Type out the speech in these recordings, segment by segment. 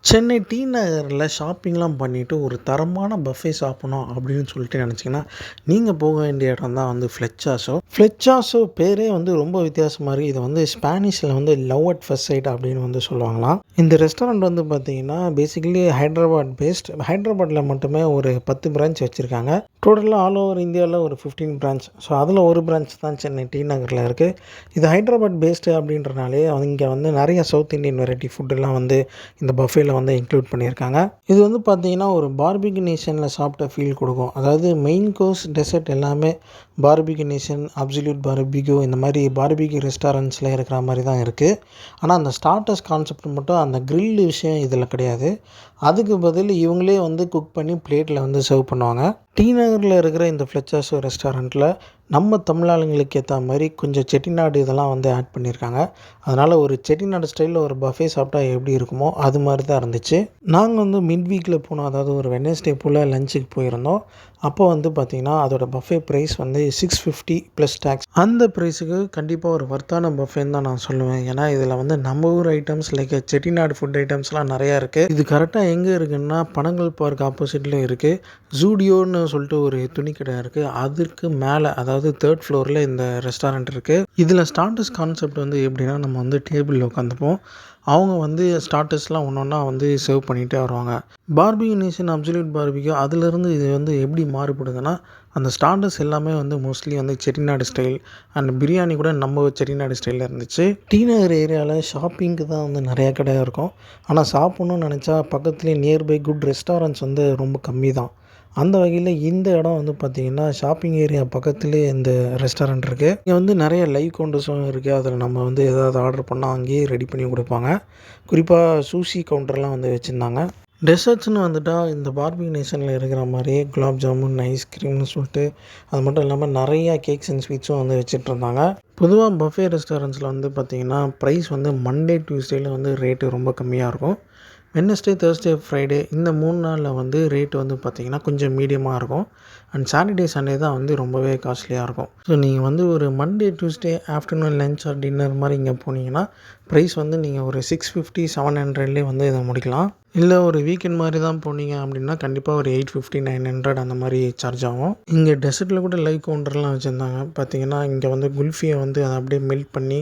Chennai D நகரில் ஷாப்பிங்லாம் பண்ணிவிட்டு ஒரு தரமான பஃபே சாப்பிடணும் அப்படின்னு சொல்லிட்டு நினச்சிங்கன்னா நீங்கள் போக வேண்டிய இடம் தான் வந்து ஃப்ளெச்சாஸோ. ஃப்ளெச்சாஸோ பேரே வந்து ரொம்ப வித்தியாசமாக இருக்குது. இது வந்து ஸ்பானிஷில் வந்து லவ் அட் ஃபர்ஸ்ட் சைட் அப்படின்னு வந்து சொல்லுவாங்களாம். இந்த ரெஸ்டாரண்ட் வந்து பார்த்திங்கன்னா பேசிக்கலி ஹைதராபாத் பேஸ்ட். ஹைதராபாத்தில் மட்டுமே ஒரு 10 பிரான்ச் வச்சுருக்காங்க. டோட்டலாக ஆல் ஓவர் இந்தியாவில் ஒரு 15 பிரான்ச். ஸோ அதில் ஒரு பிரான்ச் தான் சென்னை டி நகரில் இருக்குது. இது ஹைதராபாத் பேஸ்டு அப்படின்றனாலே இங்கே வந்து நிறைய சவுத் இந்தியன் வெரைட்டி ஃபுட்டெல்லாம் வந்து இந்த பஃபேல வந்து இன்க்ளூட் பண்ணியிருக்காங்க. இது வந்து பார்த்திங்கன்னா ஒரு பார்பிக்யூ நேஷனில் சாப்பிட்ட ஃபீல் கொடுக்கும். அதாவது மெயின் கோர்ஸ் டெசர்ட் எல்லாமே பார்பிக்யூ நேஷன், அப்சல்யூட் பார்பிக்யூ இந்த மாதிரி பார்பிக்யூ ரெஸ்டாரண்ட்ஸில் இருக்கிற மாதிரி தான் இருக்குது. ஆனால் அந்த ஸ்டார்டர்ஸ் கான்செப்ட் மட்டும் அந்த கிரில் விஷயம் இதில் கிடையாது. அதுக்கு பதில் இவங்களே வந்து குக் பண்ணி பிளேட்டில் வந்து சர்வ் பண்ணுவாங்க. டி நகரில் இருக்கிற இந்த ஃப்ளெச்சாஸோ ரெஸ்டாரண்ட்டில் நம்ம தமிழ் ஆளுங்களுக்கு ஏற்ற மாதிரி கொஞ்சம் செட்டிநாடு இதெல்லாம் வந்து ஆட் பண்ணியிருக்காங்க. அதனால் ஒரு செட்டிநாடு ஸ்டைலில் ஒரு பஃபே சாப்பிட்டா எப்படி இருக்குமோ அது மாதிரி தான் இருந்துச்சு. நாங்கள் வந்து மிட் வீக்கில் போனோம், அதாவது ஒரு வெட்னஸ்டே போல் லஞ்சுக்கு போயிருந்தோம். அப்போ வந்து பார்த்திங்கன்னா அதோட பஃபே ப்ரைஸ் வந்து 650 ப்ளஸ் டேக்ஸ். அந்த ப்ரைஸுக்கு கண்டிப்பாக ஒரு வர்த்தான பஃபேன்னு தான் நான் சொல்லுவேன். ஏன்னா இதில் வந்து நம்ம ஊர் ஐட்டம்ஸ் லைக் செட்டிநாடு ஃபுட் ஐட்டம்ஸ்லாம் நிறையா இருக்குது. இது கரெக்டாக எங்கே இருக்குதுன்னா பனங்கல் பார்க் ஆப்போசிட்டில் இருக்குது. ஜூடியோன்னு சொல்லிட்டு ஒரு துணி கடை இருக்குது. அதற்கு மேலே அதாவது 3rd ஃப்ளோரில் இந்த ரெஸ்டாரண்ட் இருக்குது. இதில் ஸ்டார்டர்ஸ் கான்செப்ட் வந்து எப்படின்னா நம்ம வந்து டேபிளில் உட்காந்துப்போம். அவங்க வந்து ஸ்டார்டர்ஸ்லாம் ஒன்று ஒன்றா வந்து சர்வ் பண்ணிகிட்டே வருவாங்க. பார்பிக்யூ நேஷன், அப்சல்யூட் பார்பிக்யூ அதிலிருந்து இது வந்து எப்படி மாறுபடுதுன்னா அந்த ஸ்டார்டர்ஸ் எல்லாமே வந்து மோஸ்ட்லி வந்து செட்டிநாடு ஸ்டைல் அண்ட் பிரியாணி கூட நம்ம செட்டிநாடு ஸ்டைலில் இருந்துச்சு. டி நகர் ஏரியாவில் ஷாப்பிங்க்கு தான் வந்து நிறையா கடை இருக்கும். ஆனால் சாப்பிட்ணுன்னு நினச்சா பக்கத்துலேயே நியர்பை குட் ரெஸ்டாரண்ட்ஸ் வந்து ரொம்ப கம்மி தான். அந்த வகையில் இந்த இடம் வந்து பார்த்திங்கன்னா ஷாப்பிங் ஏரியா பக்கத்துலேயே இந்த ரெஸ்டாரண்ட் இருக்குது. இங்கே வந்து நிறைய லைவ் கவுண்டர்ஸும் இருக்குது. அதில் நம்ம வந்து எதாவது ஆர்டர் பண்ணால் அங்கேயே ரெடி பண்ணி கொடுப்பாங்க. குறிப்பாக சூஷி கவுண்டர்லாம் வந்து வச்சுருந்தாங்க. டெசர்ட்ஸ்னு வந்துட்டால் இந்த பார்பிக்யூ நேஷனில் இருக்கிற மாதிரியே குலாப் ஜாமுன், ஐஸ்கிரீம்னு சொல்லிட்டு அது மட்டும் இல்லாமல் நிறையா கேக்ஸ் அண்ட் ஸ்வீட்ஸும் வந்து வச்சுட்ருந்தாங்க. பொதுவாக பஃபே ரெஸ்டாரண்ட்ஸில் வந்து பார்த்திங்கன்னா ப்ரைஸ் வந்து மண்டே டியூஸ்டேயில் வந்து ரேட்டு ரொம்ப கம்மியாக இருக்கும். வெட்னஸ்டே, தேர்ஸ்டே, ஃப்ரைடே இந்த 3 நாளில் வந்து ரேட்டு வந்து பார்த்திங்கன்னா கொஞ்சம் மீடியமாக இருக்கும். அண்ட் சாட்டர்டே, சண்டே தான் வந்து ரொம்பவே காஸ்ட்லியாக இருக்கும். ஸோ நீங்கள் வந்து ஒரு Monday, Tuesday afternoon lunch R dinner மாதிரி இங்கே போனீங்கன்னா ப்ரைஸ் வந்து நீங்கள் ஒரு 650, 700லேயே வந்து இதை முடிக்கலாம். இல்லை ஒரு வீக்கெண்ட் மாதிரி தான் போனீங்க அப்படின்னா கண்டிப்பாக ஒரு 850, 900 அந்த மாதிரி சார்ஜ் ஆகும். இங்கே டெசர்ட்டில் கூட லைவ் கவுண்டர்லாம் வச்சுருந்தாங்க. பார்த்திங்கன்னா இங்கே வந்து குல்ஃபியை வந்து அதை அப்படியே மெல்ட் பண்ணி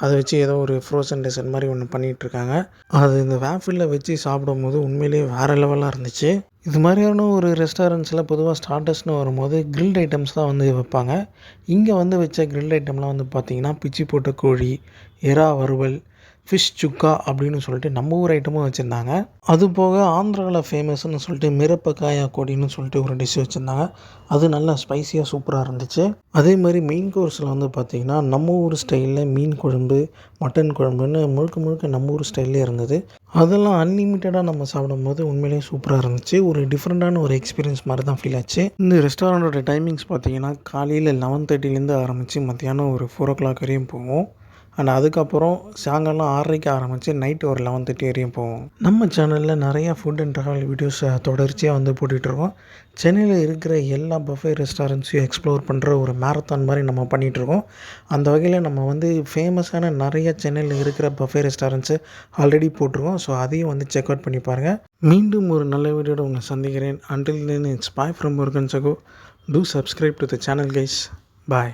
அதை வச்சு ஏதோ ஒரு ஃப்ரோசன் டெசர்ட் மாதிரி ஒன்று பண்ணிகிட்ருக்காங்க. அது இந்த வேஃபிலில் வச்சு சாப்பிடும்போது உண்மையிலேயே வேறு லெவலாக இருந்துச்சு. இது மாதிரியான ஒரு ரெஸ்டாரண்ட்ஸில் பொதுவாக ஸ்டார்டர்ஸ்னு வரும்போது கிரில்ட் ஐட்டம்ஸ் தான் வந்து வைப்பாங்க. இங்கே வந்து வச்ச கிரில்ட் ஐட்டம்லாம் வந்து பார்த்திங்கன்னா பிச்சி போட்ட கோழி, எறா வறுவல், ஃபிஷ் சுக்கா அப்படின்னு சொல்லிட்டு நம்ம ஊர் ஐட்டமும் வச்சுருந்தாங்க. அது போக ஆந்திராவில் ஃபேமஸ்ன்னு சொல்லிட்டு மிரப்பக்காயா கொடின்னு சொல்லிட்டு ஒரு டிஷ் வச்சுருந்தாங்க. அது நல்லா ஸ்பைஸியாக சூப்பராக இருந்துச்சு. அதே மாதிரி மெயின் கோர்ஸில் வந்து பார்த்திங்கன்னா நம்ம ஊர் ஸ்டைலில் மீன் குழம்பு, மட்டன் குழம்புன்னு முழுக்க முழுக்க நம்ம ஊர் ஸ்டைல்லே இருந்தது. அதெல்லாம் அன்லிமிட்டடாக நம்ம சாப்பிடும்போது உண்மையிலேயே சூப்பராக இருந்துச்சு. ஒரு டிஃப்ரெண்ட்டான ஒரு எக்ஸ்பீரியன்ஸ் மாதிரி தான் ஃபீல் ஆச்சு. இந்த ரெஸ்டாரண்ட்டோட டைமிங்ஸ் பார்த்திங்கன்னா காலையில் 11:30லேருந்து ஆரம்பித்து மத்தியானம் ஒரு 4 o'clock வரையும் போவோம். அண்ட் அதுக்கப்புறம் சாயங்காலம் 6:30க்கு ஆரம்பித்து நைட்டு ஒரு 11:30 வரையும் போவோம். நம்ம சேனலில் நிறையா ஃபுட் அண்ட் ட்ராவல் வீடியோஸ் தொடர்ச்சியாக வந்து போட்டுட்ருக்கோம். சென்னையில் இருக்கிற எல்லா பஃபே ரெஸ்டாரண்ட்ஸையும் எக்ஸ்ப்ளோர் பண்ணுற ஒரு மேரத்தான் மாதிரி நம்ம பண்ணிகிட்ருக்கோம். அந்த வகையில் நம்ம வந்து ஃபேமஸான நிறைய சென்னையில் இருக்கிற பஃபே ரெஸ்டாரண்ட்ஸு ஆல்ரெடி போட்டிருக்கோம். ஸோ அதையும் வந்து செக் அவுட் பண்ணி பாருங்கள். மீண்டும் ஒரு நல்ல வீடியோட உங்களை சந்திக்கிறேன். Until then, it's bye from Murugan Sago. Do subscribe to the channel, guys. Bye.